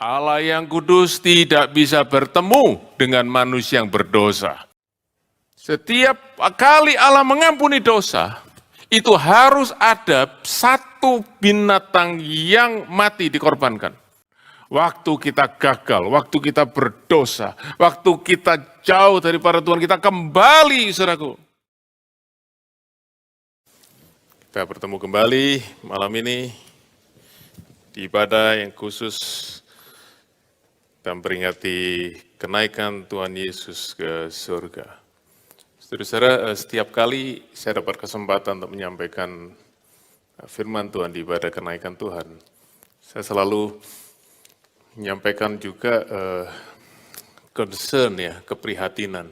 Allah yang kudus tidak bisa bertemu dengan manusia yang berdosa. Setiap kali Allah mengampuni dosa, itu harus ada satu binatang yang mati dikorbankan. Waktu kita gagal, waktu kita berdosa, waktu kita jauh daripada Tuhan, kita kembali, saudaraku. Kita bertemu kembali malam ini di ibadah yang khusus dan peringati kenaikan Tuhan Yesus ke surga. Saudara-saudara, setiap kali saya dapat kesempatan untuk menyampaikan firman Tuhan di ibadah kenaikan Tuhan, saya selalu menyampaikan juga concern ya, keprihatinan.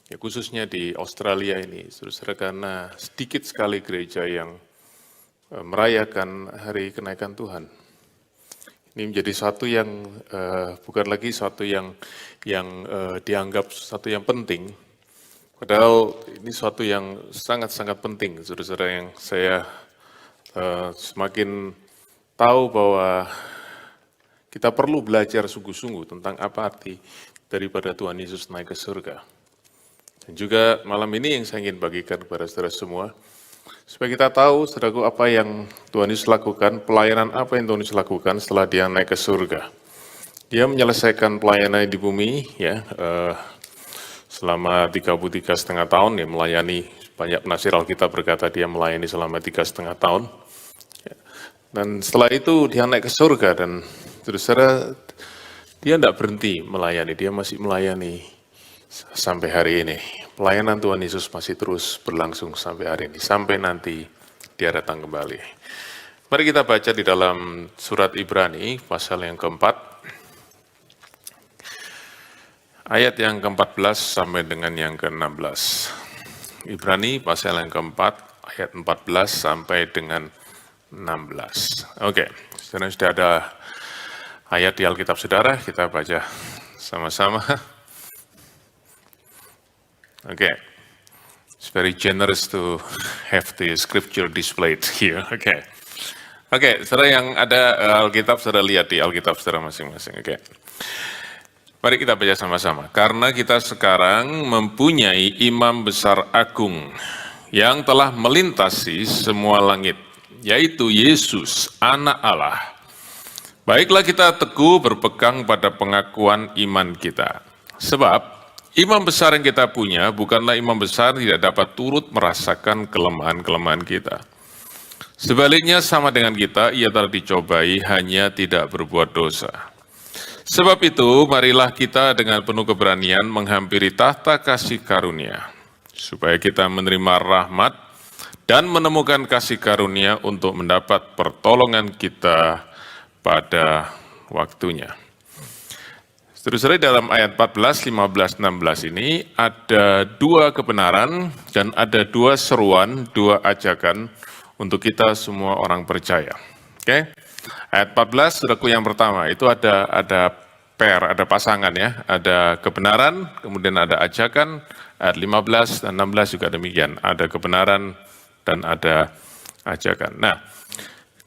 Ya, khususnya di Australia ini, saudara-saudara, karena sedikit sekali gereja yang merayakan hari kenaikan Tuhan. Ini menjadi suatu yang bukan lagi suatu yang dianggap suatu yang penting, padahal ini suatu yang sangat-sangat penting, saudara-saudara, yang saya semakin tahu bahwa kita perlu belajar sungguh-sungguh tentang apa arti daripada Tuhan Yesus naik ke surga. Dan juga malam ini yang saya ingin bagikan kepada saudara semua, supaya kita tahu, saudaraku, apa yang Tuhan Yesus lakukan, pelayanan apa yang Tuhan Yesus lakukan setelah dia naik ke surga. Dia menyelesaikan pelayanan di bumi, ya, selama 33,5 tahun, ya, melayani, banyak penafsir Alkitab berkata dia melayani selama 3,5 tahun. Ya. Dan setelah itu dia naik ke surga, dan saudara, dia tidak berhenti melayani, dia masih melayani sampai hari ini. Pelayanan Tuhan Yesus masih terus berlangsung sampai hari ini, sampai nanti dia datang kembali. Mari kita baca di dalam surat Ibrani, pasal yang keempat, ayat yang ke-14 sampai dengan yang ke-16. Ibrani, pasal yang keempat, ayat 14 sampai dengan 16. Oke, sekarang sudah ada ayat di Alkitab saudara, kita baca sama-sama. Okay, it's very generous to have the scripture displayed here. Okay, saudara yang ada Alkitab, saudara lihat di Alkitab saudara masing-masing. Okay. Mari kita baca sama-sama. Karena kita sekarang mempunyai imam besar agung yang telah melintasi semua langit, yaitu Yesus, Anak Allah. Baiklah kita teguh berpegang pada pengakuan iman kita. Sebab imam besar yang kita punya bukanlah imam besar tidak dapat turut merasakan kelemahan-kelemahan kita. Sebaliknya sama dengan kita, ia telah dicobai hanya tidak berbuat dosa. Sebab itu, marilah kita dengan penuh keberanian menghampiri tahta kasih karunia, supaya kita menerima rahmat dan menemukan kasih karunia untuk mendapat pertolongan kita pada waktunya. Saudara-saudara, dalam ayat 14, 15, 16 ini ada dua kebenaran dan ada dua seruan, dua ajakan untuk kita semua orang percaya. Oke? Ayat 14, saudaraku, yang pertama, itu ada pair, ada pasangan ya, ada kebenaran, kemudian ada ajakan. Ayat 15 dan 16 juga demikian, ada kebenaran dan ada ajakan. Nah,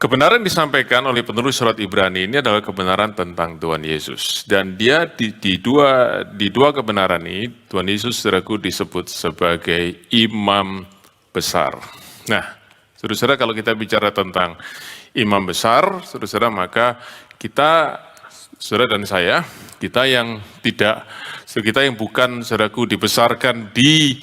kebenaran disampaikan oleh penulis surat Ibrani ini adalah kebenaran tentang Tuhan Yesus. Dan dia di dua kebenaran ini, Tuhan Yesus, saudaraku, disebut sebagai imam besar. Nah, saudara-saudara, kalau kita bicara tentang imam besar, saudara-saudara, maka kita, saudara dan saya, kita yang bukan, saudaraku, dibesarkan di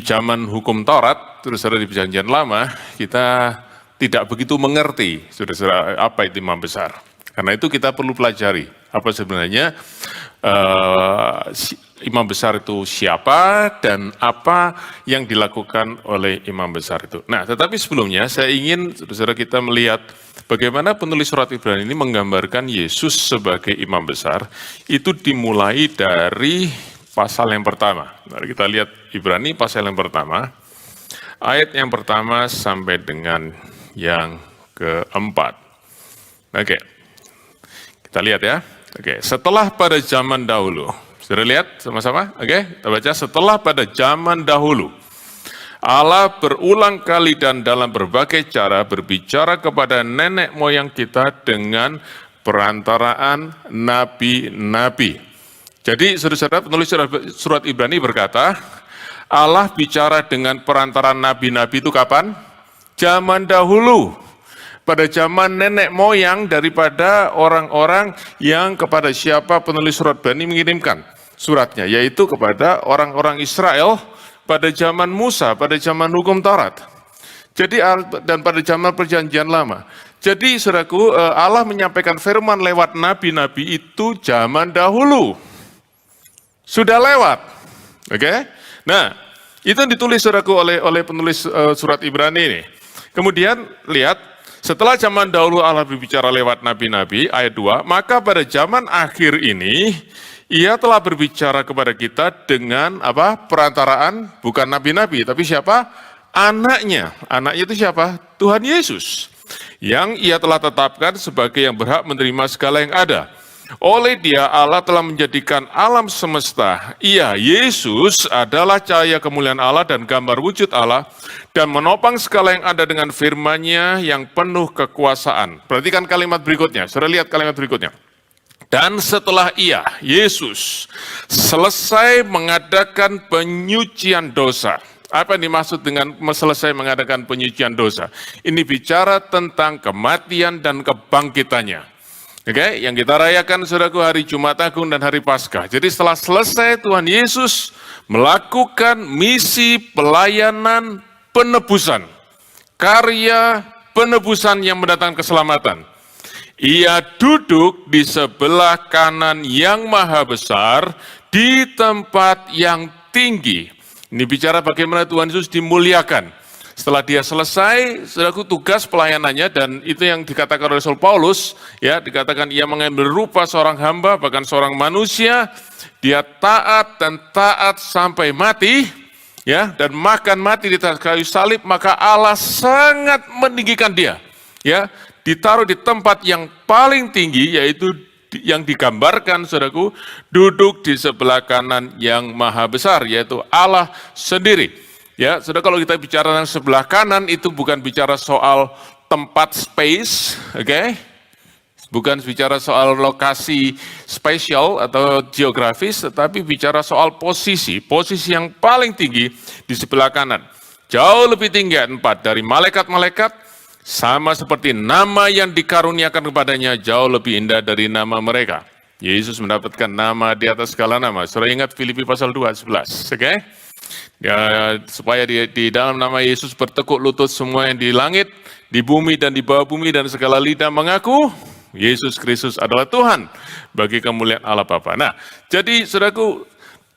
zaman hukum Taurat, saudara-saudara, di perjanjian lama, kita tidak begitu mengerti, saudara-saudara, apa itu imam besar. Karena itu kita perlu pelajari apa sebenarnya imam besar itu siapa dan apa yang dilakukan oleh imam besar itu. Nah, tetapi sebelumnya saya ingin, saudara-saudara, kita melihat bagaimana penulis surat Ibrani ini menggambarkan Yesus sebagai imam besar. Itu dimulai dari pasal yang pertama. Mari kita lihat Ibrani pasal yang pertama, ayat yang pertama sampai dengan yang keempat. Oke, kita lihat ya. Oke, setelah pada zaman dahulu, sudah lihat sama-sama? Oke, kita baca. Setelah pada zaman dahulu, Allah berulang kali dan dalam berbagai cara berbicara kepada nenek moyang kita dengan perantaraan nabi-nabi. Jadi saudara-saudara, penulis surat Ibrani berkata, Allah bicara dengan perantaraan nabi-nabi itu kapan? Zaman dahulu. Pada zaman nenek moyang daripada orang-orang yang kepada siapa penulis surat Ibrani mengirimkan suratnya, yaitu kepada orang-orang Israel pada zaman Musa, pada zaman hukum Taurat. Jadi dan pada zaman perjanjian lama. Jadi saudaraku, Allah menyampaikan firman lewat nabi-nabi itu zaman dahulu. Sudah lewat. Oke? Nah, itu yang ditulis saudaraku oleh penulis surat Ibrani ini. Kemudian lihat, setelah zaman dahulu Allah berbicara lewat nabi-nabi, ayat 2, maka pada zaman akhir ini Ia telah berbicara kepada kita dengan perantaraan bukan nabi-nabi, tapi siapa? Anaknya. Anaknya itu siapa? Tuhan Yesus. Yang Ia telah tetapkan sebagai yang berhak menerima segala yang ada. Oleh Dia Allah telah menjadikan alam semesta. Ia, Yesus, adalah cahaya kemuliaan Allah dan gambar wujud Allah, dan menopang segala yang ada dengan firman-Nya yang penuh kekuasaan. Perhatikan kalimat berikutnya. Saudara lihat kalimat berikutnya. Dan setelah Ia, Yesus, selesai mengadakan penyucian dosa. Apa yang dimaksud dengan selesai mengadakan penyucian dosa? Ini bicara tentang kematian dan kebangkitannya. Oke, yang kita rayakan saudaraku hari Jumat Agung dan hari Paskah. Jadi setelah selesai Tuhan Yesus melakukan misi pelayanan penebusan. Karya penebusan yang mendatangkan keselamatan. Ia duduk di sebelah kanan yang maha besar di tempat yang tinggi. Ini bicara bagaimana Tuhan Yesus dimuliakan. Setelah dia selesai, saudaraku, tugas pelayanannya, dan itu yang dikatakan oleh Rasul Paulus, ya, dikatakan ia mengambil rupa seorang hamba, bahkan seorang manusia, dia taat dan taat sampai mati, ya, dan makan mati di atas kayu salib, maka Allah sangat meninggikan dia, ya, ditaruh di tempat yang paling tinggi, yaitu yang digambarkan, saudaraku, duduk di sebelah kanan yang maha besar, yaitu Allah sendiri. Ya, saudara, kalau kita bicara tentang sebelah kanan, itu bukan bicara soal tempat space, oke? Bukan bicara soal lokasi spasial atau geografis, tetapi bicara soal posisi yang paling tinggi di sebelah kanan. Jauh lebih tinggi, 4 dari malaikat-malaikat, sama seperti nama yang dikaruniakan kepadanya jauh lebih indah dari nama mereka. Yesus mendapatkan nama di atas segala nama. Saudara ingat Filipi pasal 2:11, oke? Ya, supaya di dalam nama Yesus bertekuk lutut semua yang di langit, di bumi dan di bawah bumi, dan segala lidah mengaku Yesus Kristus adalah Tuhan bagi kemuliaan Allah Bapa. Nah, jadi saudaraku,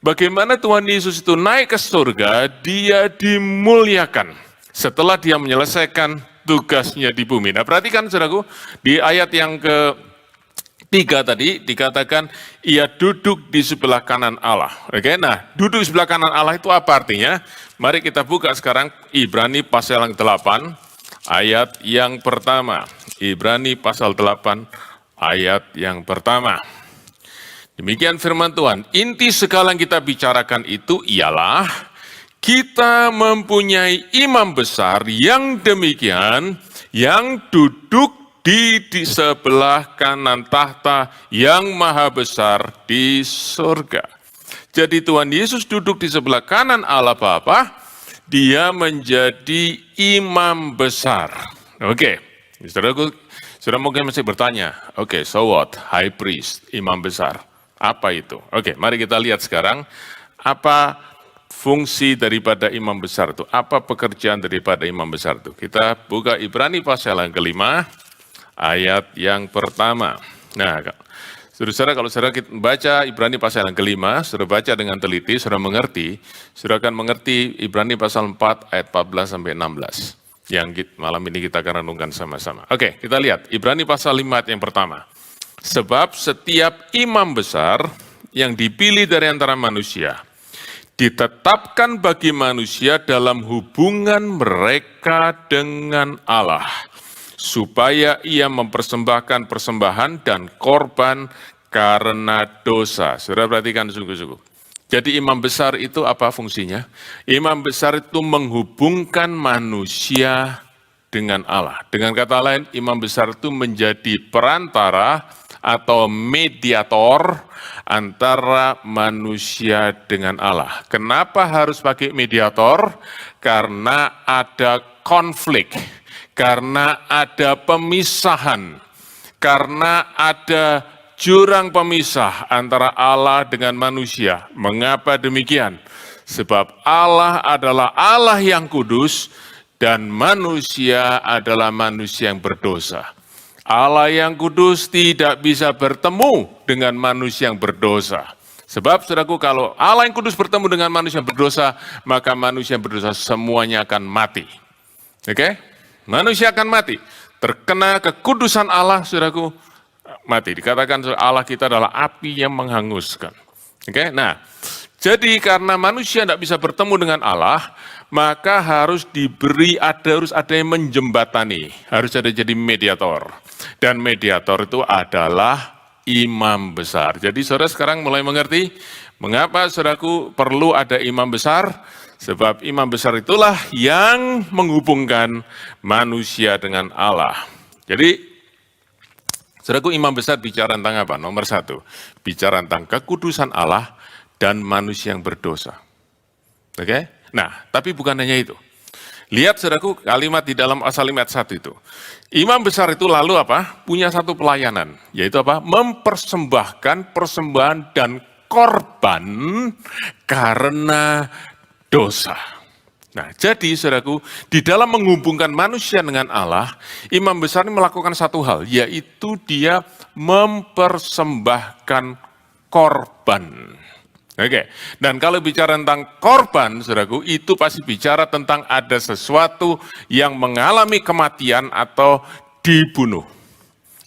bagaimana Tuhan Yesus itu naik ke surga, dia dimuliakan setelah dia menyelesaikan tugasnya di bumi. Nah, perhatikan saudaraku, di ayat yang ke-3 tadi dikatakan ia duduk di sebelah kanan Allah. Oke, nah, duduk di sebelah kanan Allah itu apa artinya? Mari kita buka sekarang Ibrani pasal yang 8 ayat yang pertama. Ibrani pasal 8 ayat yang pertama. Demikian firman Tuhan, inti segala yang kita bicarakan itu ialah kita mempunyai imam besar yang demikian, yang duduk di sebelah kanan tahta yang maha besar di surga. Jadi Tuhan Yesus duduk di sebelah kanan Allah Bapa, dia menjadi imam besar. Oke, saudara mungkin masih bertanya, oke, so what? High priest, imam besar. Apa itu? Oke, mari kita lihat sekarang, apa fungsi daripada imam besar itu? Apa pekerjaan daripada imam besar itu? Kita buka Ibrani pasal yang ke-5, ayat yang pertama. Nah, saudara, kalau saudara baca Ibrani pasal yang ke-5, saudara baca dengan teliti, saudara mengerti, saudara akan mengerti Ibrani pasal 4 ayat 14 sampai 16. Yang malam ini kita akan renungkan sama-sama. Oke, kita lihat Ibrani pasal 5 ayat yang pertama. Sebab setiap imam besar yang dipilih dari antara manusia ditetapkan bagi manusia dalam hubungan mereka dengan Allah, supaya ia mempersembahkan persembahan dan korban karena dosa. Saudara perhatikan sungguh-sungguh. Jadi imam besar itu apa fungsinya? Imam besar itu menghubungkan manusia dengan Allah. Dengan kata lain, imam besar itu menjadi perantara atau mediator antara manusia dengan Allah. Kenapa harus pakai mediator? Karena ada konflik, karena ada pemisahan, karena ada jurang pemisah antara Allah dengan manusia. Mengapa demikian? Sebab Allah adalah Allah yang kudus dan manusia adalah manusia yang berdosa. Allah yang kudus tidak bisa bertemu dengan manusia yang berdosa. Sebab, saudaraku, kalau Allah yang kudus bertemu dengan manusia yang berdosa, maka manusia yang berdosa semuanya akan mati. Oke? Manusia akan mati. Terkena kekudusan Allah, saudaraku, mati. Dikatakan Allah kita adalah api yang menghanguskan. Oke? Nah, jadi karena manusia tidak bisa bertemu dengan Allah, maka harus harus ada yang menjembatani, harus ada jadi mediator. Dan mediator itu adalah imam besar. Jadi saudara sekarang mulai mengerti mengapa saudaraku perlu ada imam besar, sebab imam besar itulah yang menghubungkan manusia dengan Allah. Jadi saudaraku, imam besar bicara tentang apa? Nomor satu, bicara tentang kekudusan Allah dan manusia yang berdosa. Oke? Nah, tapi bukan hanya itu. Lihat saudaraku kalimat di dalam As-Salimat 1 itu. Imam besar itu lalu apa? Punya satu pelayanan, yaitu apa? Mempersembahkan persembahan dan korban karena dosa. Nah, jadi saudaraku, di dalam menghubungkan manusia dengan Allah, imam besar ini melakukan satu hal, yaitu dia mempersembahkan korban. Oke, dan kalau bicara tentang korban, saudaraku, itu pasti bicara tentang ada sesuatu yang mengalami kematian atau dibunuh.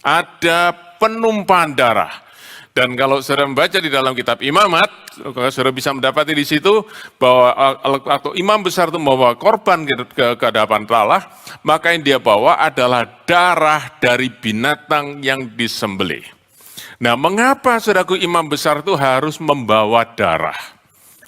Ada penumpahan darah. Dan kalau saudara membaca di dalam kitab Imamat, saudara bisa mendapati di situ bahwa atau imam besar itu membawa korban ke hadapan Allah, maka yang dia bawa adalah darah dari binatang yang disembelih. Nah, mengapa saudaraku imam besar itu harus membawa darah?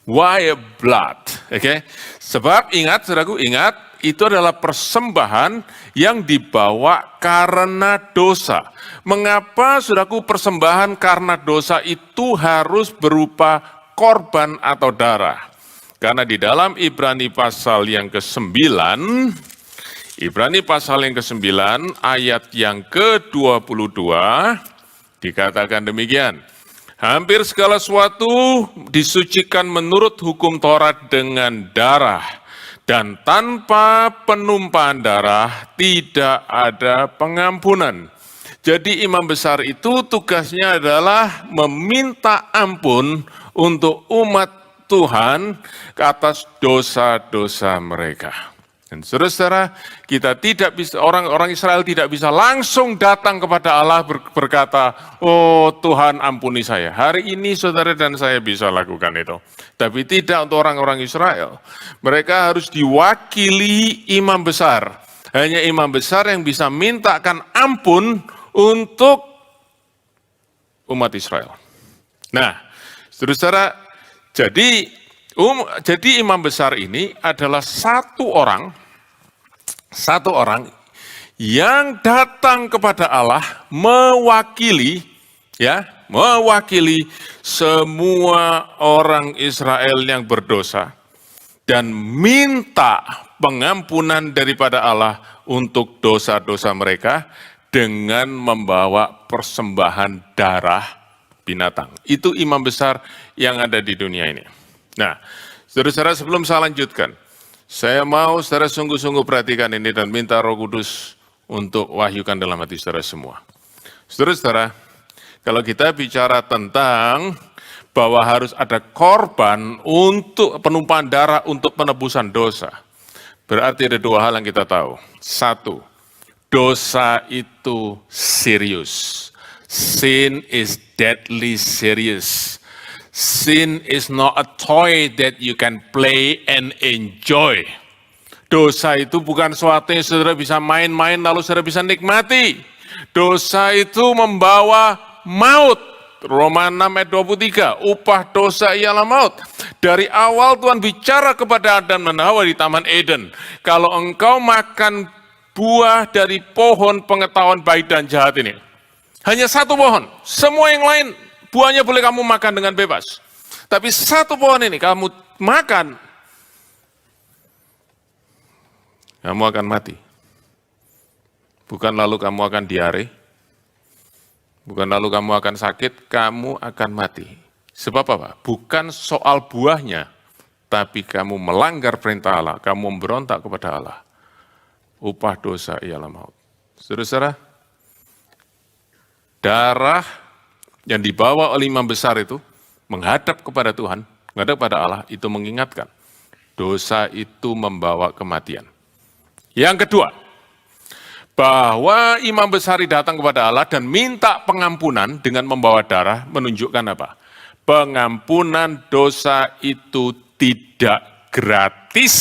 Why blood? Oke, sebab ingat saudaraku, ingat itu adalah persembahan yang dibawa karena dosa. Mengapa saudaraku persembahan karena dosa itu harus berupa korban atau darah? Karena di dalam Ibrani pasal yang ke-9, Ibrani pasal yang ke-9 ayat yang ke-22, dikatakan demikian, hampir segala sesuatu disucikan menurut hukum Taurat dengan darah, dan tanpa penumpahan darah tidak ada pengampunan. Jadi imam besar itu tugasnya adalah meminta ampun untuk umat Tuhan ke atas dosa-dosa mereka. Dan saudara-saudara, kita tidak bisa, orang Israel tidak bisa langsung datang kepada Allah berkata, oh Tuhan ampuni saya. Hari ini saudara dan saya bisa lakukan itu. Tapi tidak untuk orang-orang Israel. Mereka harus diwakili imam besar. Hanya imam besar yang bisa mintakan ampun untuk umat Israel. Nah, saudara-saudara, jadi imam besar ini adalah satu orang yang datang kepada Allah mewakili semua orang Israel yang berdosa dan minta pengampunan daripada Allah untuk dosa-dosa mereka dengan membawa persembahan darah binatang. Itu imam besar yang ada di dunia ini. Nah, saudara-saudara, sebelum saya lanjutkan, saya mau saudara sungguh-sungguh perhatikan ini dan minta Roh Kudus untuk wahyukan dalam hati saudara semua. Saudara-saudara, kalau kita bicara tentang bahwa harus ada korban untuk penumpahan darah untuk penebusan dosa, berarti ada dua hal yang kita tahu. Satu, dosa itu serius. Sin is deadly serious. Sin is not a toy that you can play and enjoy. Dosa itu bukan sesuatu yang saudara bisa main-main lalu saudara bisa nikmati. Dosa itu membawa maut. Roma 6 ayat 23, upah dosa ialah maut. Dari awal Tuhan bicara kepada Adam dan Hawa di Taman Eden. Kalau engkau makan buah dari pohon pengetahuan baik dan jahat ini, Hanya satu pohon, semua yang lain buahnya boleh kamu makan dengan bebas. Tapi satu pohon ini kamu makan, kamu akan mati. Bukan lalu kamu akan diare, bukan lalu kamu akan sakit, kamu akan mati. Sebab apa? Bukan soal buahnya, tapi kamu melanggar perintah Allah, kamu memberontak kepada Allah. Upah dosa ialah maut. Saudara-saudara, darah yang dibawa oleh imam besar itu menghadap kepada Tuhan, menghadap kepada Allah, itu mengingatkan dosa itu membawa kematian. Yang kedua, bahwa imam besar datang kepada Allah dan minta pengampunan dengan membawa darah menunjukkan apa? Pengampunan dosa itu tidak gratis.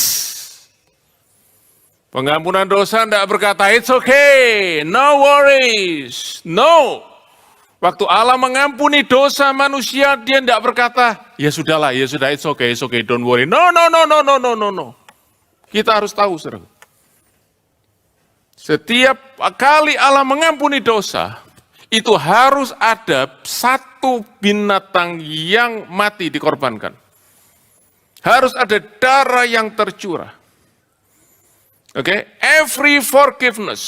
Pengampunan dosa tidak berkata, it's okay, no worries, no. Waktu Allah mengampuni dosa manusia, dia tidak berkata, ya sudah, it's okay, don't worry. No. Kita harus tahu, saudara. Setiap kali Allah mengampuni dosa, itu harus ada satu binatang yang mati dikorbankan. Harus ada darah yang tercurah. Okay? Every forgiveness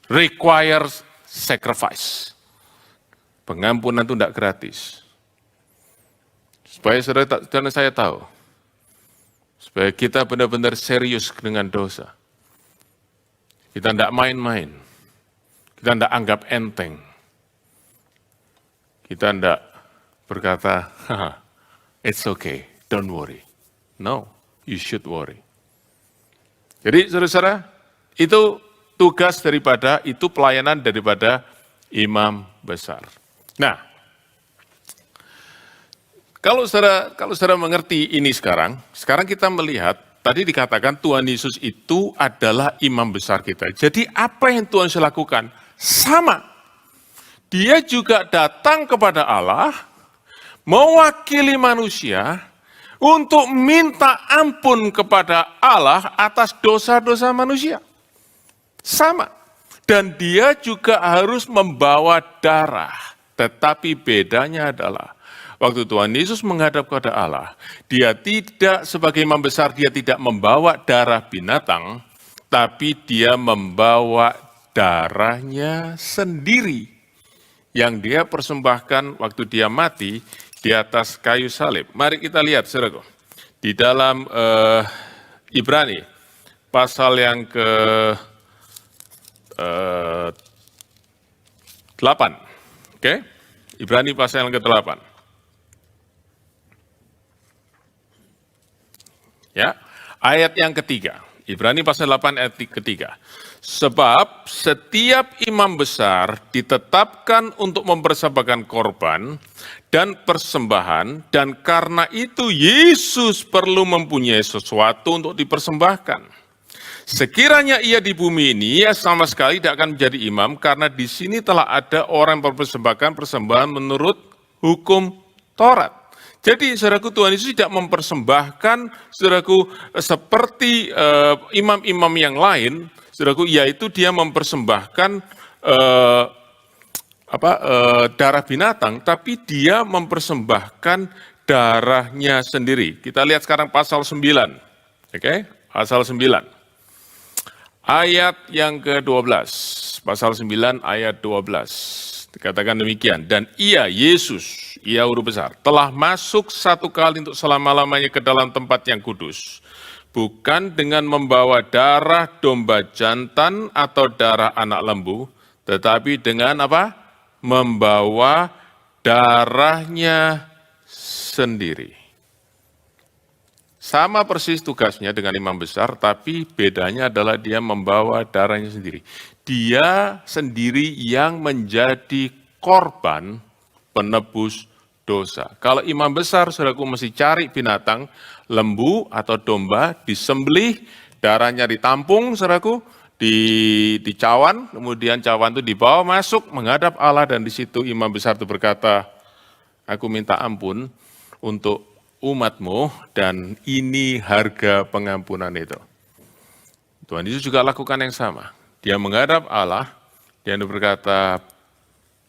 requires sacrifice. Pengampunan itu tidak gratis. Supaya saudara dan saya tahu, supaya kita benar-benar serius dengan dosa. Kita tidak main-main. Kita tidak anggap enteng. Kita tidak berkata, it's okay, don't worry. No, you should worry. Jadi saudara-saudara, itu tugas daripada, itu pelayanan daripada imam besar. Nah, kalau saudara mengerti ini sekarang kita melihat, tadi dikatakan Tuhan Yesus itu adalah imam besar kita. Jadi apa yang Tuhan Yesus lakukan? Sama. Dia juga datang kepada Allah, mewakili manusia, untuk minta ampun kepada Allah atas dosa-dosa manusia. Sama. Dan dia juga harus membawa darah. Tetapi bedanya adalah, waktu Tuhan Yesus menghadap kepada Allah, dia tidak sebagai imam besar, dia tidak membawa darah binatang, tapi dia membawa darahnya sendiri. Yang dia persembahkan waktu dia mati, di atas kayu salib. Mari kita lihat, saudaraku. Di dalam Ibrani, pasal yang ke-8. Oke? Ibrani pasal yang ke-8. Ya, ayat yang ketiga. Ibrani pasal 8 ayat ketiga. Sebab setiap imam besar ditetapkan untuk mempersembahkan korban dan persembahan, dan karena itu Yesus perlu mempunyai sesuatu untuk dipersembahkan. Sekiranya ia di bumi ini, ia sama sekali tidak akan menjadi imam, karena di sini telah ada orang yang mempersembahkan persembahan menurut hukum Taurat. Jadi, saudaraku, Tuhan Yesus tidak mempersembahkan, saudaraku, seperti imam-imam yang lain, saudaraku, yaitu dia mempersembahkan darah binatang, tapi dia mempersembahkan darahnya sendiri. Kita lihat sekarang pasal 9, oke? Pasal 9, ayat yang ke-12, pasal 9 ayat 12. Dikatakan demikian, dan ia, Yesus, ia huruf besar, telah masuk satu kali untuk selama-lamanya ke dalam tempat yang kudus, bukan dengan membawa darah domba jantan atau darah anak lembu, tetapi dengan apa? Membawa darahnya sendiri. Sama persis tugasnya dengan imam besar, tapi bedanya adalah dia membawa darahnya sendiri. Dia sendiri yang menjadi korban penebus dosa. Kalau imam besar, saudaraku, mesti cari binatang, lembu atau domba, disembelih, darahnya ditampung, saudaraku, di cawan, kemudian cawan itu dibawa masuk, menghadap Allah, dan di situ imam besar itu berkata, aku minta ampun untuk umatmu, dan ini harga pengampunan itu. Tuhan Yesus juga lakukan yang sama. Dia menghadap Allah, dia berkata,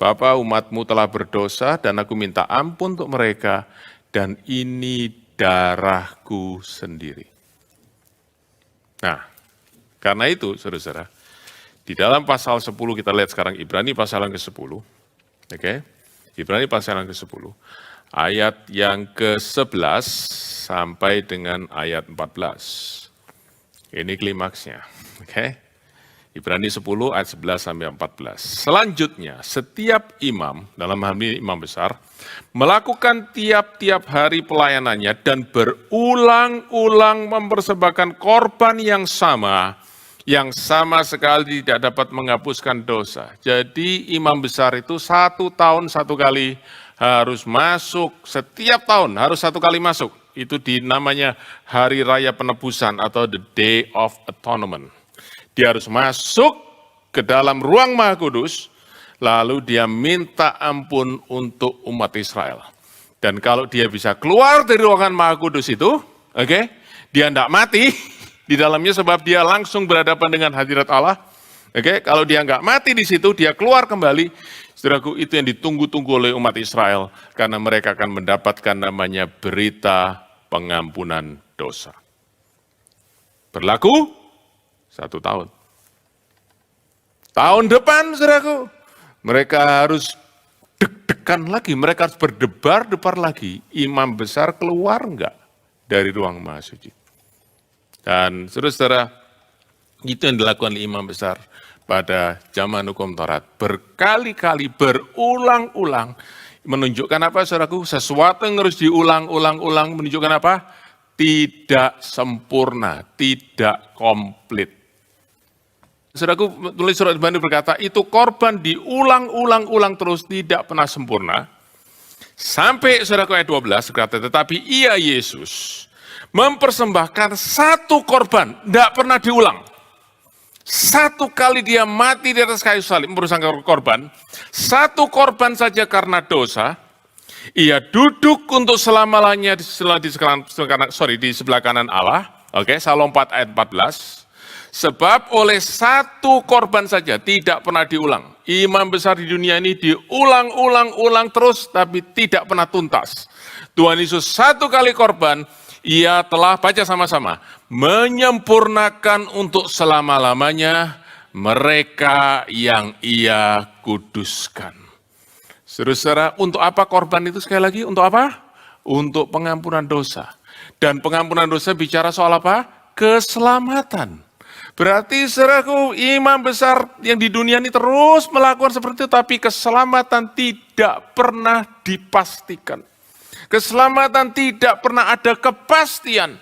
Bapa, umatmu telah berdosa dan aku minta ampun untuk mereka, dan ini darahku sendiri. Nah, karena itu, saudara-saudara, di dalam pasal 10 kita lihat sekarang Ibrani pasal yang ke-10, oke? Ibrani pasal yang ke-10, ayat yang ke-11 sampai dengan ayat 14. Ini klimaksnya, oke? Ibrani 10 ayat 11 sampai 14. Selanjutnya, setiap imam, dalam hal ini imam besar, melakukan tiap-tiap hari pelayanannya dan berulang-ulang mempersembahkan korban yang sama sekali tidak dapat menghapuskan dosa. Jadi imam besar itu 1 tahun 1 kali harus masuk, setiap tahun harus 1 kali masuk. Itu namanya Hari Raya Penebusan atau the Day of Atonement. Dia harus masuk ke dalam ruang Maha Kudus, lalu dia minta ampun untuk umat Israel. Dan kalau dia bisa keluar dari ruangan Maha Kudus itu, dia tidak mati di dalamnya sebab dia langsung berhadapan dengan hadirat Allah. Kalau dia nggak mati di situ, dia keluar kembali. Saudaraku, itu yang ditunggu-tunggu oleh umat Israel, karena mereka akan mendapatkan namanya berita pengampunan dosa. Berlaku 1 tahun. Tahun depan, saudaraku, mereka harus deg-degan lagi, mereka harus berdebar-debar lagi. Imam besar keluar enggak dari ruang Maha Suci. Dan saudara-saudara, itu yang dilakukan oleh imam besar pada zaman hukum Taurat. Berkali-kali, berulang-ulang, menunjukkan apa, saudaraku? Sesuatu yang harus diulang-ulang-ulang, menunjukkan apa? Tidak sempurna, tidak komplit. Saudaraku, tulis surat Ibrani berkata, itu korban diulang-ulang-ulang terus, tidak pernah sempurna. Sampai saudaraku ayat 12, berkata, tetapi ia Yesus mempersembahkan 1 korban, tidak pernah diulang. 1 kali dia mati di atas kayu salib, mempersembahkan korban, 1 korban saja karena dosa, ia duduk untuk selama-lamanya di sebelah kanan Allah. Psalm 4 ayat 14. Sebab oleh 1 korban saja tidak pernah diulang. Imam besar di dunia ini diulang-ulang-ulang terus tapi tidak pernah tuntas. Tuhan Yesus 1 kali korban, ia telah, baca sama-sama, menyempurnakan untuk selama-lamanya mereka yang ia kuduskan. Saudara-saudara, untuk apa korban itu sekali lagi? Untuk apa? Untuk pengampunan dosa. Dan pengampunan dosa bicara soal apa? Keselamatan. Berarti saudaraku, imam besar yang di dunia ini terus melakukan seperti itu, tapi keselamatan tidak pernah dipastikan. Keselamatan tidak pernah ada kepastian.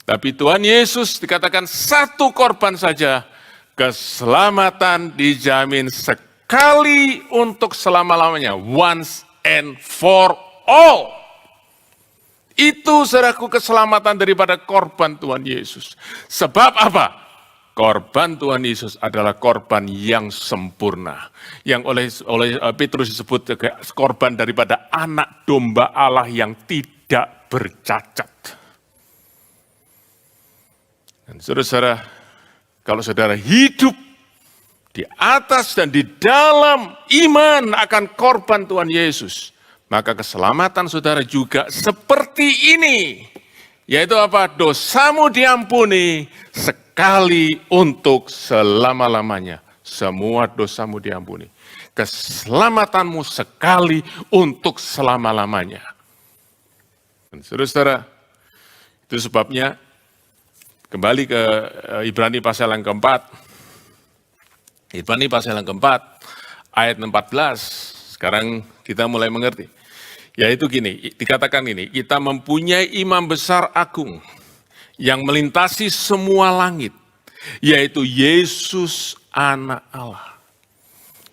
Tapi Tuhan Yesus dikatakan 1 korban saja, keselamatan dijamin sekali untuk selama-lamanya, once and for all. Itu saudaraku keselamatan daripada korban Tuhan Yesus. Sebab apa? Korban Tuhan Yesus adalah korban yang sempurna. Yang oleh Petrus disebut korban daripada anak domba Allah yang tidak bercacat. Dan saudara-saudara, kalau saudara hidup di atas dan di dalam iman akan korban Tuhan Yesus, maka keselamatan saudara juga seperti ini. Yaitu apa? Dosamu diampuni sekali untuk selama-lamanya. Semua dosamu diampuni. Keselamatanmu sekali untuk selama-lamanya. Dan saudara-saudara, itu sebabnya kembali ke Ibrani pasal yang keempat. Ibrani pasal yang keempat, ayat 14. Sekarang kita mulai mengerti. Yaitu gini, dikatakan ini, kita mempunyai imam besar agung yang melintasi semua langit, yaitu Yesus anak Allah.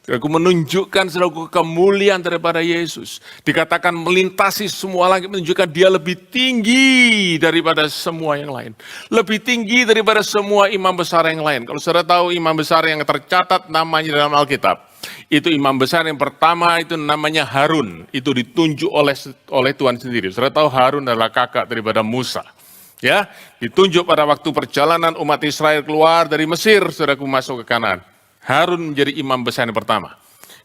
Aku menunjukkan saudaraku kemuliaan daripada Yesus. Dikatakan melintasi semua langit, menunjukkan dia lebih tinggi daripada semua yang lain. Lebih tinggi daripada semua imam besar yang lain. Kalau saudara tahu imam besar yang tercatat namanya dalam Alkitab, itu imam besar yang pertama itu namanya Harun. Itu ditunjuk oleh Tuhan sendiri. Saudara tahu Harun adalah kakak daripada Musa. Ya, ditunjuk pada waktu perjalanan umat Israel keluar dari Mesir, saudaraku masuk ke Kanaan. Harun menjadi imam besar yang pertama.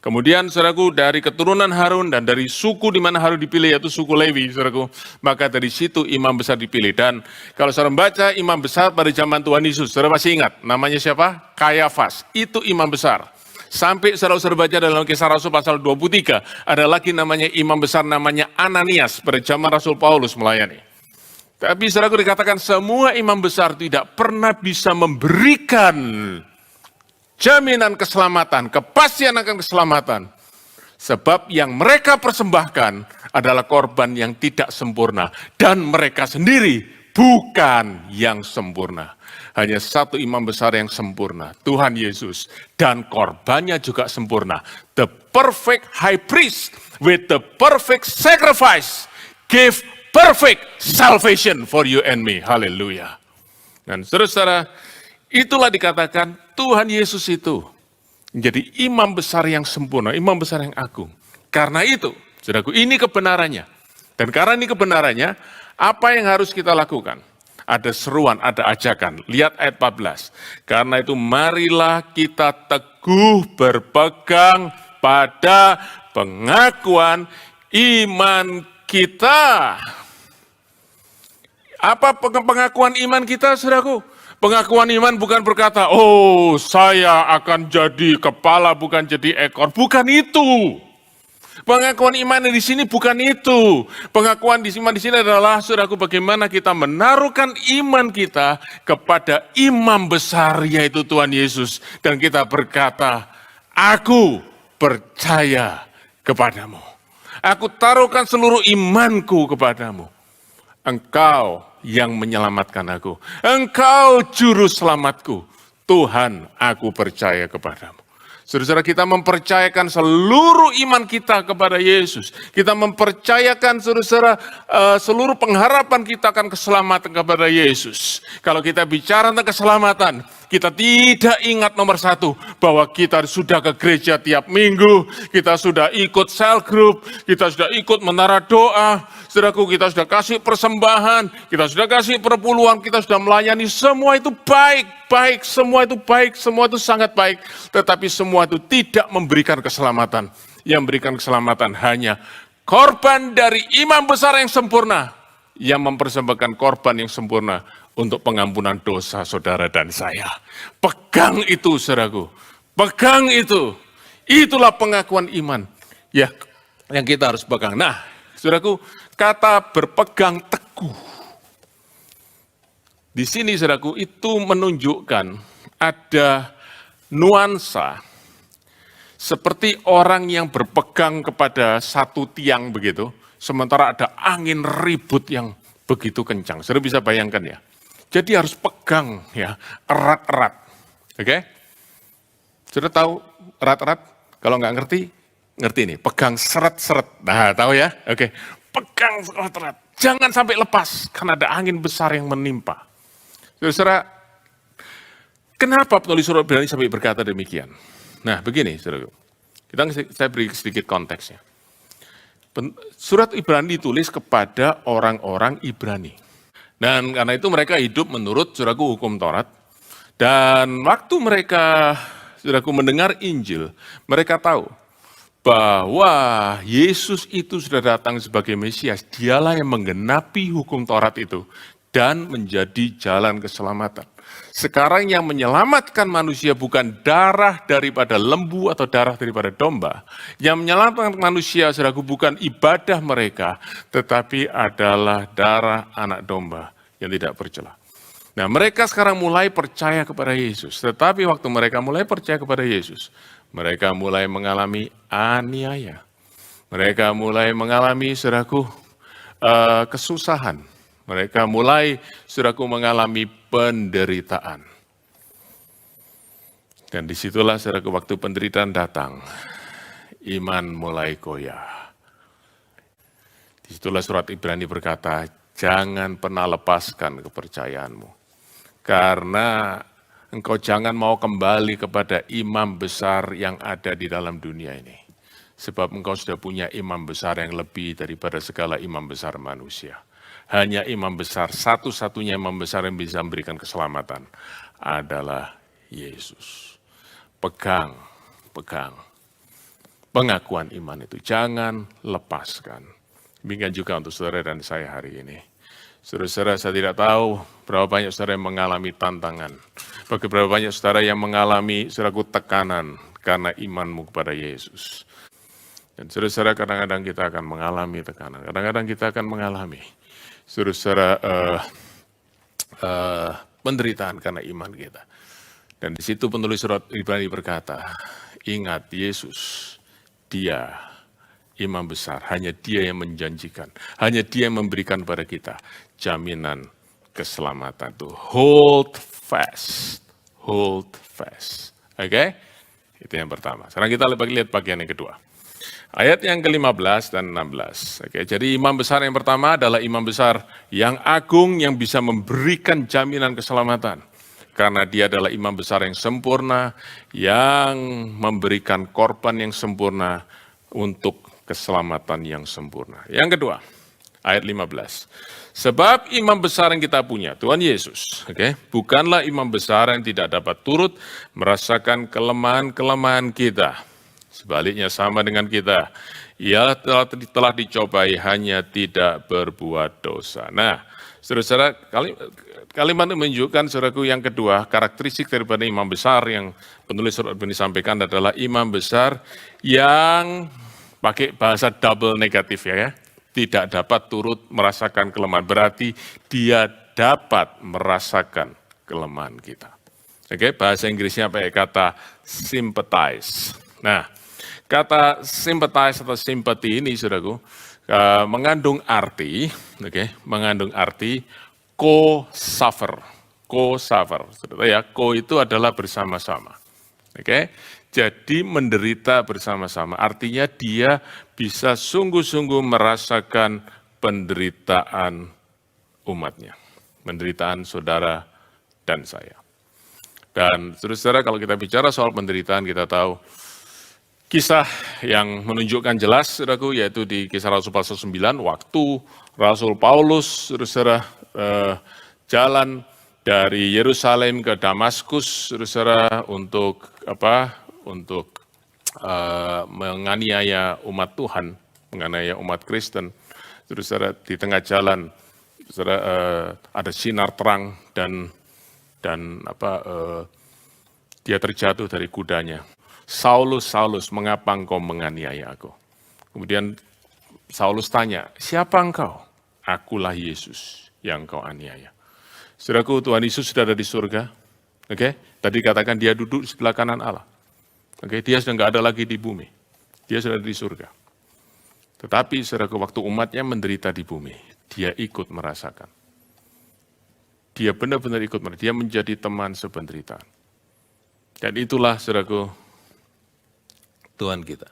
Kemudian saudaraku dari keturunan Harun dan dari suku di mana Harun dipilih yaitu suku Lewi saudaraku. Maka dari situ imam besar dipilih. Dan kalau saudara membaca imam besar pada zaman Tuhan Yesus, saudara pasti ingat namanya siapa? Kayafas, itu imam besar. Sampai saudara baca dalam Kisah Rasul pasal 23, ada lagi namanya imam besar namanya Ananias pada zaman Rasul Paulus melayani. Tapi saudaraku dikatakan semua imam besar tidak pernah bisa memberikan jaminan keselamatan, kepastian akan keselamatan. Sebab yang mereka persembahkan adalah korban yang tidak sempurna. Dan mereka sendiri bukan yang sempurna. Hanya satu imam besar yang sempurna, Tuhan Yesus. Dan korbannya juga sempurna. The perfect high priest with the perfect sacrifice give perfect salvation for you and me. Haleluya. Dan saudara-saudara, itulah dikatakan Tuhan Yesus itu menjadi imam besar yang sempurna, imam besar yang agung. Karena itu, saudaraku, ini kebenarannya. Dan karena ini kebenarannya, apa yang harus kita lakukan? Ada seruan, ada ajakan. Lihat ayat 14. Karena itu marilah kita teguh berpegang pada pengakuan iman kita. Apa pengakuan iman kita, saudaraku? Pengakuan iman bukan berkata, oh saya akan jadi kepala bukan jadi ekor. Bukan itu. Pengakuan iman di sini bukan itu. Pengakuan iman di sini adalah, saudaraku, bagaimana kita menaruhkan iman kita kepada imam besar yaitu Tuhan Yesus. Dan kita berkata, aku percaya kepadamu. Aku taruhkan seluruh imanku kepadamu. Engkau yang menyelamatkan aku. Engkau juru selamatku. Tuhan, aku percaya kepadamu. Saudara-saudara, kita mempercayakan seluruh iman kita kepada Yesus. Kita mempercayakan, saudara-saudara, seluruh pengharapan kita akan keselamatan kepada Yesus. Kalau kita bicara tentang keselamatan, kita tidak ingat nomor satu, bahwa kita sudah ke gereja tiap minggu, kita sudah ikut cell group, kita sudah ikut menara doa, saudaraku, kita sudah kasih persembahan, kita sudah kasih perpuluhan, kita sudah melayani, semua itu baik, semua itu baik, semua itu sangat baik, tetapi semua itu tidak memberikan keselamatan. Yang memberikan keselamatan hanya korban dari imam besar yang sempurna, yang mempersembahkan korban yang sempurna untuk pengampunan dosa saudara dan saya. Pegang itu, saudaraku. Pegang itu. Itulah pengakuan iman ya yang kita harus pegang. Nah, saudaraku, kata berpegang teguh. Di sini, saudaraku, itu menunjukkan ada nuansa seperti orang yang berpegang kepada satu tiang begitu, sementara ada angin ribut yang begitu kencang. Saudara bisa bayangkan ya. Jadi harus pegang ya, erat-erat. Oke? Sudah tahu erat-erat? Kalau nggak ngerti, ngerti nih. Pegang seret-seret. Nah, tahu ya? Oke. Pegang erat-erat. Jangan sampai lepas, karena ada angin besar yang menimpa. Saudara, kenapa penulis surat Ibrani sampai berkata demikian? Nah, begini, saudara. Saya beri sedikit konteksnya. Surat Ibrani ditulis kepada orang-orang Ibrani. Dan karena itu mereka hidup menurut, saudaraku, hukum Taurat. Dan waktu mereka, saudaraku, mendengar Injil, mereka tahu bahwa Yesus itu sudah datang sebagai Mesias. Dialah yang menggenapi hukum Taurat itu dan menjadi jalan keselamatan. Sekarang yang menyelamatkan manusia bukan darah daripada lembu atau darah daripada domba. Yang menyelamatkan manusia, saudaraku, bukan ibadah mereka, tetapi adalah darah anak domba yang tidak bercela. Nah, mereka sekarang mulai percaya kepada Yesus. Tetapi waktu mereka mulai percaya kepada Yesus, mereka mulai mengalami aniaya. Mereka mulai mengalami, saudaraku, kesusahan. Mereka mulai, saudaraku, mengalami penderitaan. Dan disitulah, saudaraku, waktu penderitaan datang, iman mulai goyah. Disitulah surat Ibrani berkata, jangan pernah lepaskan kepercayaanmu. Karena engkau jangan mau kembali kepada imam besar yang ada di dalam dunia ini. Sebab engkau sudah punya imam besar yang lebih daripada segala imam besar manusia. Hanya imam besar, satu-satunya imam besar yang bisa memberikan keselamatan adalah Yesus. Pegang, pegang. pengakuan iman itu. Jangan lepaskan. Demikian juga untuk saudara dan saya hari ini. Saudara-saudara, saya tidak tahu berapa banyak saudara yang mengalami tantangan. Berapa banyak saudara yang mengalami saudaraku tekanan karena imanmu kepada Yesus. Dan saudara-saudara, kadang-kadang kita akan mengalami tekanan. Kadang-kadang kita akan mengalami saudara-saudara penderitaan karena iman kita. Dan di situ penulis surat Ibrani berkata, ingat Yesus, Dia imam besar, hanya Dia yang menjanjikan, hanya Dia yang memberikan pada kita jaminan keselamatan itu. Hold fast, hold fast. Oke? Itu yang pertama. Sekarang kita lihat bagian yang kedua. Ayat yang ke-15 dan 16. Oke, jadi imam besar yang pertama adalah imam besar yang agung yang bisa memberikan jaminan keselamatan. Karena dia adalah imam besar yang sempurna, yang memberikan korban yang sempurna untuk keselamatan yang sempurna. Yang kedua, ayat 15. Sebab imam besar yang kita punya, Tuhan Yesus, bukanlah imam besar yang tidak dapat turut merasakan kelemahan-kelemahan kita. Sebaliknya sama dengan kita, ia telah dicobai hanya tidak berbuat dosa. Nah, saudara-saudara, kalimat ini menunjukkan saudaraku yang kedua, karakteristik daripada imam besar yang penulis surat ini sampaikan adalah imam besar yang pakai bahasa double negatif ya, tidak dapat turut merasakan kelemahan. Berarti dia dapat merasakan kelemahan kita. Oke, bahasa Inggrisnya pakai kata sympathize. Nah, kata sympathize atau sympathy ini, saudaraku, mengandung arti co-suffer. Co-suffer, saudara ya, co itu adalah bersama-sama. Jadi menderita bersama-sama, artinya dia bisa sungguh-sungguh merasakan penderitaan umatnya, penderitaan saudara dan saya. Dan saudara, kalau kita bicara soal penderitaan, kita tahu kisah yang menunjukkan jelas, saudaraku, yaitu di Kisah Rasul pasal 9, waktu Rasul Paulus, saudara, jalan dari Yerusalem ke Damaskus, saudara, untuk menganiaya umat Tuhan, menganiaya umat Kristen, saudara, di tengah jalan, saudara, ada sinar terang dan dia terjatuh dari kudanya. Saulus, Saulus, mengapa engkau menganiaya aku? Kemudian Saulus tanya, siapa engkau? Akulah Yesus yang engkau aniaya. Saudaraku, Tuhan Yesus sudah ada di surga. Tadi katakan dia duduk di sebelah kanan Allah. Dia sudah nggak ada lagi di bumi. Dia sudah ada di surga. Tetapi saudaraku, waktu umatnya menderita di bumi, dia ikut merasakan. Dia benar-benar ikut merasakan. Dia menjadi teman sependeritaan. Dan itulah saudaraku, Tuhan kita.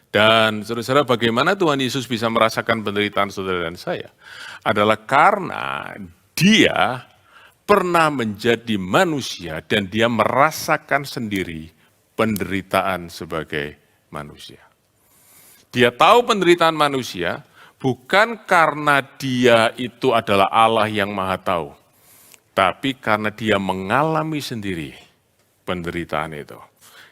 Dan saudara-saudara, bagaimana Tuhan Yesus bisa merasakan penderitaan saudara dan saya? Adalah karena dia pernah menjadi manusia dan dia merasakan sendiri penderitaan sebagai manusia. Dia tahu penderitaan manusia bukan karena dia itu adalah Allah yang maha tahu, tapi karena dia mengalami sendiri penderitaan itu.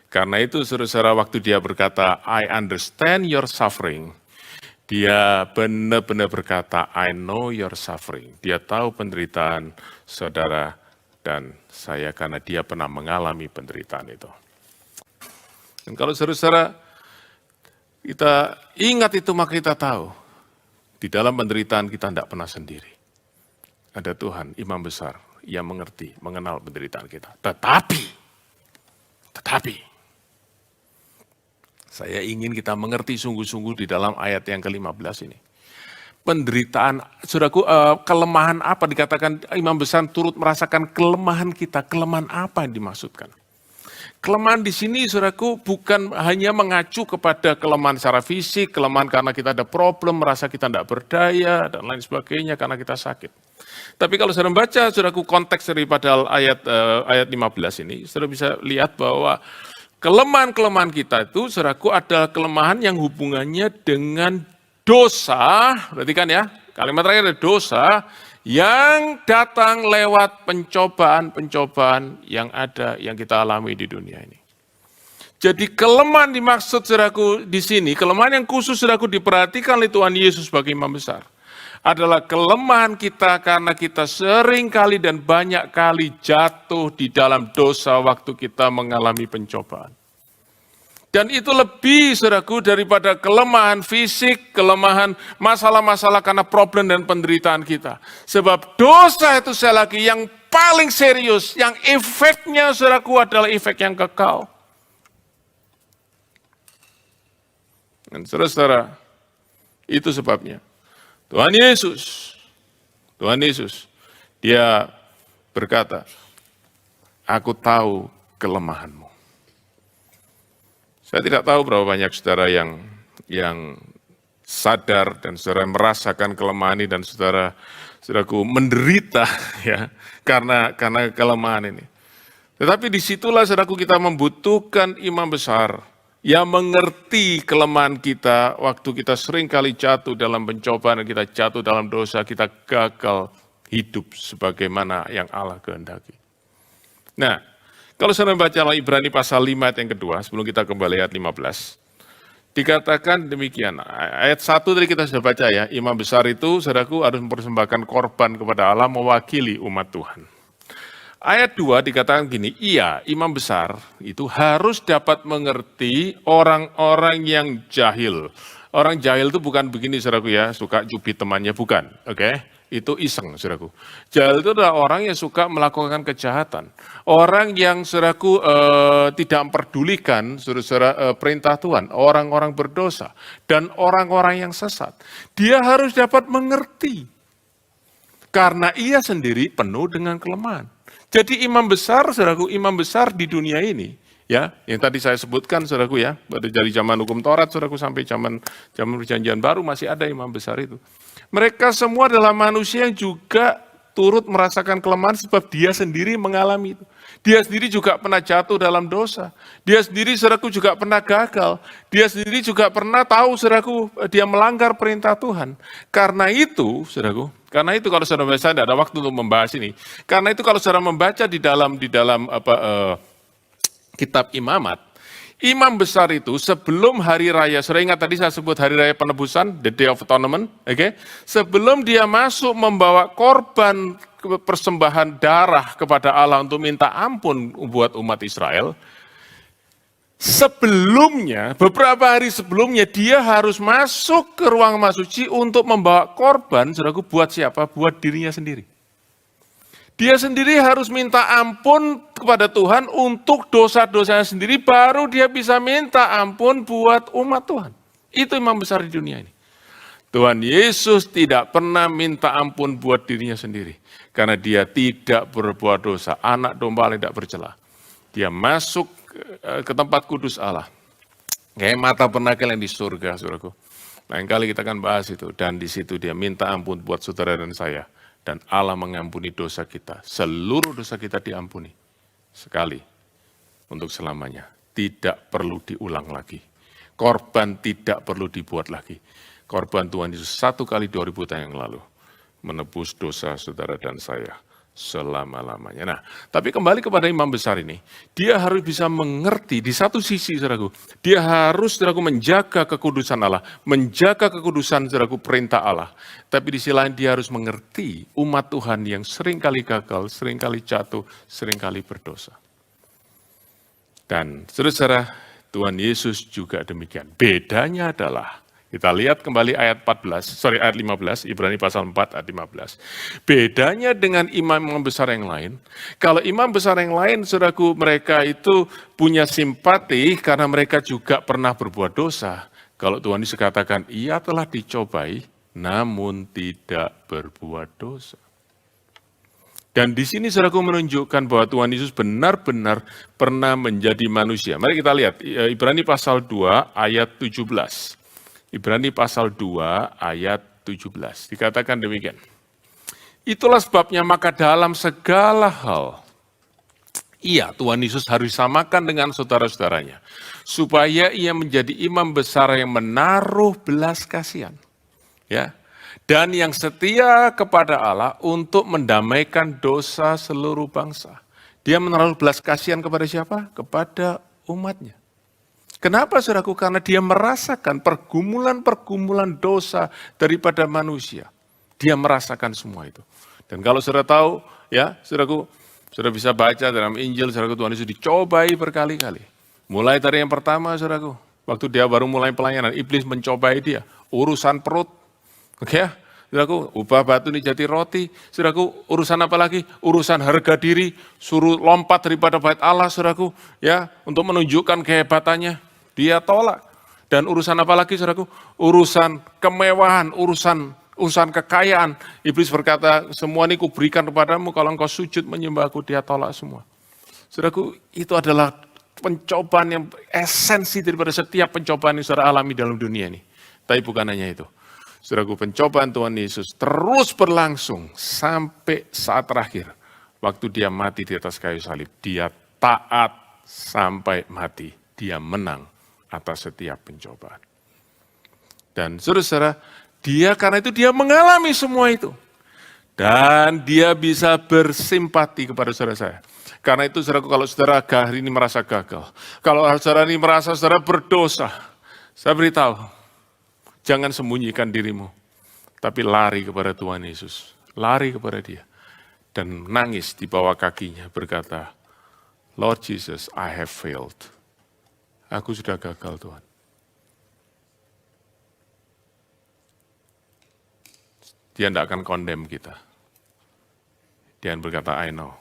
Karena itu saudara-saudara, waktu dia berkata, I understand your suffering, dia benar-benar berkata, I know your suffering. Dia tahu penderitaan saudara dan saya karena dia pernah mengalami penderitaan itu. Dan kalau saudara-saudara kita ingat itu, maka kita tahu, di dalam penderitaan kita tidak pernah sendiri. Ada Tuhan, imam besar, yang mengerti, mengenal penderitaan kita. Tetapi, saya ingin kita mengerti sungguh-sungguh di dalam ayat yang ke-15 ini. Penderitaan, saudaraku, kelemahan apa dikatakan imam besar turut merasakan kelemahan kita. Kelemahan apa yang dimaksudkan? Kelemahan di sini, saudaraku, bukan hanya mengacu kepada kelemahan secara fisik, kelemahan karena kita ada problem, merasa kita tidak berdaya, dan lain sebagainya karena kita sakit. Tapi kalau saudara membaca, saudaraku, konteks daripada ayat 15 ini, saudara bisa lihat bahwa kelemahan-kelemahan kita itu, saudaraku, adalah kelemahan yang hubungannya dengan dosa, berarti kan ya, kalimat terakhir ada dosa, yang datang lewat pencobaan-pencobaan yang ada, yang kita alami di dunia ini. Jadi kelemahan dimaksud saudaraku di sini, kelemahan yang khusus saudaraku diperhatikan oleh Tuhan Yesus sebagai imam besar. Adalah kelemahan kita karena kita sering kali dan banyak kali jatuh di dalam dosa waktu kita mengalami pencobaan. Dan itu lebih saudaraku daripada kelemahan fisik, kelemahan masalah-masalah karena problem dan penderitaan kita. Sebab dosa itu sekali lagi yang paling serius, yang efeknya saudaraku adalah efek yang kekal. Dan saudara-saudara, itu sebabnya Tuhan Yesus, dia berkata, aku tahu kelemahanmu. Saya tidak tahu berapa banyak saudara yang sadar dan saudara merasakan kelemahan ini dan saudaraku menderita ya karena kelemahan ini. Tetapi disitulah saudaraku kita membutuhkan imam besar yang mengerti kelemahan kita waktu kita sering kali jatuh dalam pencobaan, kita jatuh dalam dosa, kita gagal hidup sebagaimana yang Allah kehendaki. Nah, kalau saya membaca Ibrani pasal 5 ayat yang kedua, sebelum kita kembali ayat 15, dikatakan demikian, ayat 1 tadi kita sudah baca ya, imam besar itu, saudaraku, harus mempersembahkan korban kepada Allah mewakili umat Tuhan. Ayat 2 dikatakan gini, iya imam besar itu harus dapat mengerti orang-orang yang jahil. Orang jahil itu bukan begini saudaraku ya, suka cubit temannya, bukan. Oke, itu iseng saudaraku. Jahil itu adalah orang yang suka melakukan kejahatan. Orang yang saudaraku tidak memperdulikan saudara perintah Tuhan. Orang-orang berdosa dan orang-orang yang sesat. Dia harus dapat mengerti. Karena ia sendiri penuh dengan kelemahan. Jadi imam besar, saudaraku, imam besar di dunia ini, ya, yang tadi saya sebutkan, saudaraku ya, dari zaman hukum Taurat, saudaraku, sampai zaman perjanjian baru masih ada imam besar itu. Mereka semua adalah manusia yang juga turut merasakan kelemahan sebab dia sendiri mengalami itu. Dia sendiri juga pernah jatuh dalam dosa. Dia sendiri, saudaraku, juga pernah gagal. Dia sendiri juga pernah tahu, saudaraku, dia melanggar perintah Tuhan. Karena itu, saudaraku, kalau saudara membaca, tidak ada waktu untuk membahas ini. Karena itu kalau saudara membaca di dalam kitab imamat, imam besar itu sebelum hari raya, saudara ingat tadi saya sebut hari raya penebusan, the day of atonement, oke? Sebelum dia masuk membawa korban persembahan darah kepada Allah untuk minta ampun buat umat Israel, sebelumnya, beberapa hari sebelumnya, dia harus masuk ke ruang Maha Suci untuk membawa korban, saudaraku, buat siapa? Buat dirinya sendiri. Dia sendiri harus minta ampun kepada Tuhan untuk dosa-dosanya sendiri, baru dia bisa minta ampun buat umat Tuhan. Itu imam besar di dunia ini. Tuhan Yesus tidak pernah minta ampun buat dirinya sendiri, karena dia tidak berbuat dosa, anak domba yang tidak bercela. Dia masuk ke tempat kudus Allah. Kayak mata penakel yang di surga, saudaraku. Lain kali kita akan bahas itu. Dan di situ dia minta ampun buat saudara dan saya. Dan Allah mengampuni dosa kita. Seluruh dosa kita diampuni. Sekali. Untuk selamanya. Tidak perlu diulang lagi. Korban tidak perlu dibuat lagi. Korban Tuhan Yesus 1 kali 2000 tahun yang lalu. Menebus dosa saudara dan saya. Selama-lamanya. Nah, tapi kembali kepada imam besar ini, dia harus bisa mengerti di satu sisi, saudaraku, dia harus, saudaraku, menjaga kekudusan Allah, menjaga kekudusan, saudaraku, perintah Allah. Tapi di sisi lain dia harus mengerti umat Tuhan yang seringkali gagal, seringkali jatuh, seringkali berdosa. Dan saudara, Tuhan Yesus juga demikian. Bedanya adalah, kita lihat kembali ayat 15, Ibrani pasal 4 ayat 15. Bedanya dengan imam besar yang lain, kalau imam besar yang lain, saudaraku, mereka itu punya simpati karena mereka juga pernah berbuat dosa. Kalau Tuhan Yesus katakan, ia telah dicobai, namun tidak berbuat dosa. Dan di sini saudaraku menunjukkan bahwa Tuhan Yesus benar-benar pernah menjadi manusia. Mari kita lihat, Ibrani pasal 2 ayat 17. Ibrani pasal 2 ayat 17. Dikatakan demikian. Itulah sebabnya maka dalam segala hal, ia Tuhan Yesus harus disamakan dengan saudara-saudaranya. Supaya ia menjadi imam besar yang menaruh belas kasihan. Ya. Dan yang setia kepada Allah untuk mendamaikan dosa seluruh bangsa. Dia menaruh belas kasihan kepada siapa? Kepada umatnya. Kenapa saudaraku? Karena dia merasakan pergumulan-pergumulan dosa daripada manusia. Dia merasakan semua itu. Dan kalau saudara tahu, ya saudaraku, saudara bisa baca dalam Injil, saudaraku, Tuhan Yesus dicobai berkali-kali. Mulai dari yang pertama, saudaraku, waktu dia baru mulai pelayanan, iblis mencobai dia. Urusan perut, oke ya, saudaraku, ubah batu ini jadi roti. Saudaraku, urusan apa lagi? Urusan harga diri, suruh lompat daripada bait Allah, saudaraku, ya, untuk menunjukkan kehebatannya. Dia tolak. Dan urusan apa lagi, saudaraku? Urusan kemewahan, urusan kekayaan. Iblis berkata, semua ini kuberikan kepadamu, kalau engkau sujud menyembahku, dia tolak semua. Saudaraku, itu adalah pencobaan yang esensi daripada setiap pencobaan yang saudara alami dalam dunia ini. Tapi bukan hanya itu. Saudaraku, pencobaan Tuhan Yesus terus berlangsung sampai saat terakhir. Waktu dia mati di atas kayu salib, dia taat sampai mati. Dia menang atas setiap pencobaan. Dan saudara-saudara, karena itu dia mengalami semua itu. Dan dia bisa bersimpati kepada saudara saya. Karena itu saudara, kalau saudara hari ini merasa gagal, kalau saudara ini merasa saudara berdosa, saya beritahu, jangan sembunyikan dirimu, tapi lari kepada Tuhan Yesus. Lari kepada dia. Dan nangis di bawah kakinya berkata, Lord Jesus, I have failed. Aku sudah gagal, Tuhan. Dia tidak akan condemn kita. Dia berkata, I know.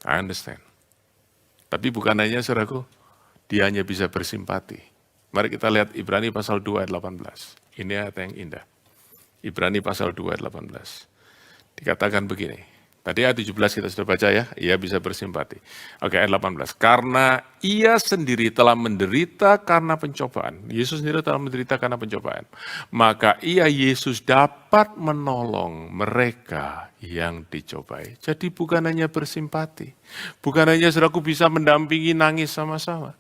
I understand. Tapi bukan hanya, saudaraku, dia hanya bisa bersimpati. Mari kita lihat Ibrani pasal 2 ayat 18. Ini ayat yang indah. Ibrani pasal 2 ayat 18. Dikatakan begini. Tadi ayat 17 kita sudah baca ya, ia bisa bersimpati. Oke, ayat 18. Karena ia sendiri telah menderita karena pencobaan. Yesus sendiri telah menderita karena pencobaan. Maka ia, Yesus, dapat menolong mereka yang dicobai. Jadi bukan hanya bersimpati. Bukan hanya saudaraku bisa mendampingi nangis sama-sama.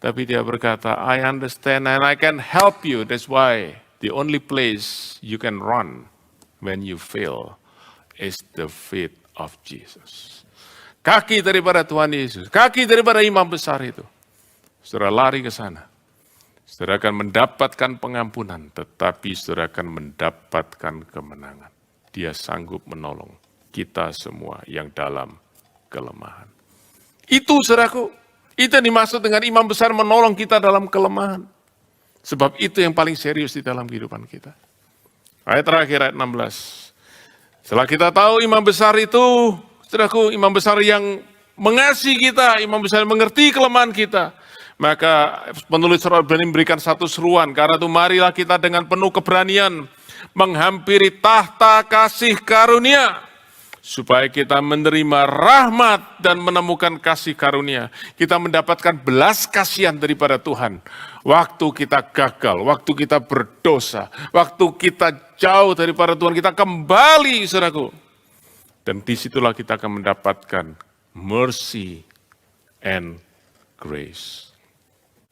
Tapi dia berkata, I understand and I can help you. That's why the only place you can run when you fail is the feet of Jesus. Kaki daripada Tuhan Yesus, kaki daripada imam besar itu. Saudara lari ke sana. Saudara akan mendapatkan pengampunan, tetapi saudara akan mendapatkan kemenangan. Dia sanggup menolong kita semua yang dalam kelemahan. Itu saudaraku, itu yang dimaksud dengan imam besar menolong kita dalam kelemahan. Sebab itu yang paling serius di dalam kehidupan kita. Ayat terakhir, ayat 16. Setelah kita tahu imam besar itu, saudaraku, imam besar yang mengasihi kita, imam besar yang mengerti kelemahan kita, maka penulis surat Ibrani memberikan satu seruan, karena itu marilah kita dengan penuh keberanian menghampiri tahta kasih karunia, supaya kita menerima rahmat dan menemukan kasih karunia. Kita mendapatkan belas kasihan daripada Tuhan. Waktu kita gagal, waktu kita berdosa, waktu kita jauh daripada Tuhan, kita kembali, saudaraku. Dan disitulah kita akan mendapatkan mercy and grace.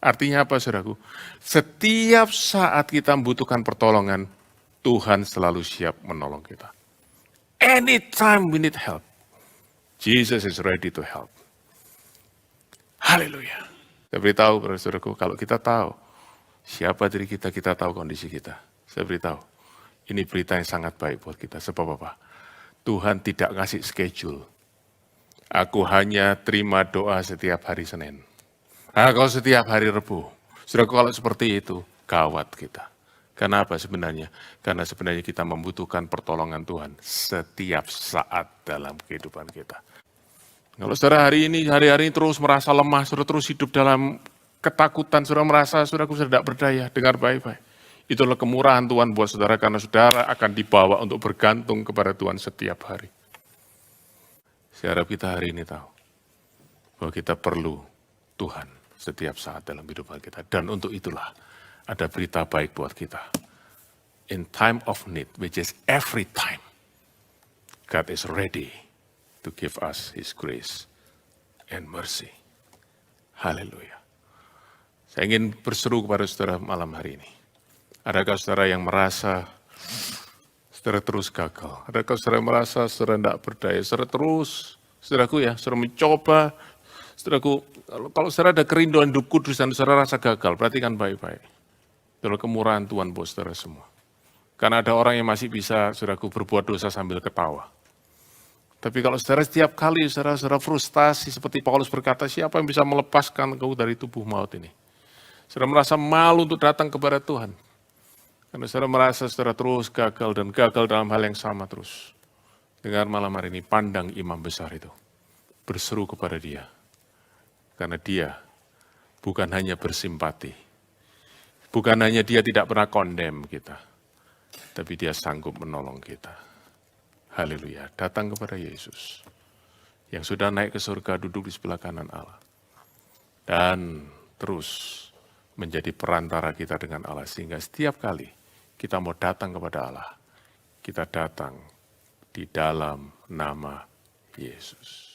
Artinya apa, saudaraku? Setiap saat kita membutuhkan pertolongan, Tuhan selalu siap menolong kita. Anytime we need help, Jesus is ready to help. Haleluya. Saya beritahu, saudaraku, kalau kita tahu siapa diri kita, kita tahu kondisi kita. Saya beritahu, ini berita yang sangat baik buat kita. Sebab apa? Tuhan tidak ngasih schedule. Aku hanya terima doa setiap hari Senin. Kalau setiap hari Rebu. Saudaraku, kalau seperti itu, gawat kita. Kenapa sebenarnya? Karena sebenarnya kita membutuhkan pertolongan Tuhan setiap saat dalam kehidupan kita. Kalau saudara hari ini terus merasa lemah, saudara terus hidup dalam ketakutan, saudara merasa saudaraku sudah tidak berdaya, dengar baik-baik. Itulah kemurahan Tuhan buat saudara, karena saudara akan dibawa untuk bergantung kepada Tuhan setiap hari. Saya harap kita hari ini tahu bahwa kita perlu Tuhan setiap saat dalam kehidupan kita. Dan untuk itulah ada berita baik buat kita. In time of need, which is every time, God is ready to give us His grace and mercy. Haleluya. Saya ingin berseru kepada saudara malam hari ini. Adakah saudara yang merasa saudara terus gagal? Adakah saudara merasa saudara tidak berdaya? Saudara terus, saudaraku ya, saudara mencoba, Saudaraku, kalau saudara ada kerinduan hidup kudus dan saudara rasa gagal, perhatikan baik-baik. Itulah kemurahan Tuhan buat saudara semua. Karena ada orang yang masih bisa, saudaraku, berbuat dosa sambil ketawa. Tapi kalau saudara setiap kali saudara frustasi seperti Paulus berkata, siapa yang bisa melepaskan engkau dari tubuh maut ini? Saudara merasa malu untuk datang kepada Tuhan. Karena saudara merasa saudara terus gagal dan gagal dalam hal yang sama terus. Dengar malam hari ini, pandang imam besar itu. Berseru kepada dia. Karena dia bukan hanya bersimpati. Bukan hanya dia tidak pernah kondem kita. Tapi dia sanggup menolong kita. Haleluya, datang kepada Yesus. Yang sudah naik ke surga duduk di sebelah kanan Allah. Dan terus menjadi perantara kita dengan Allah. Sehingga setiap kali kita mau datang kepada Allah, kita datang di dalam nama Yesus.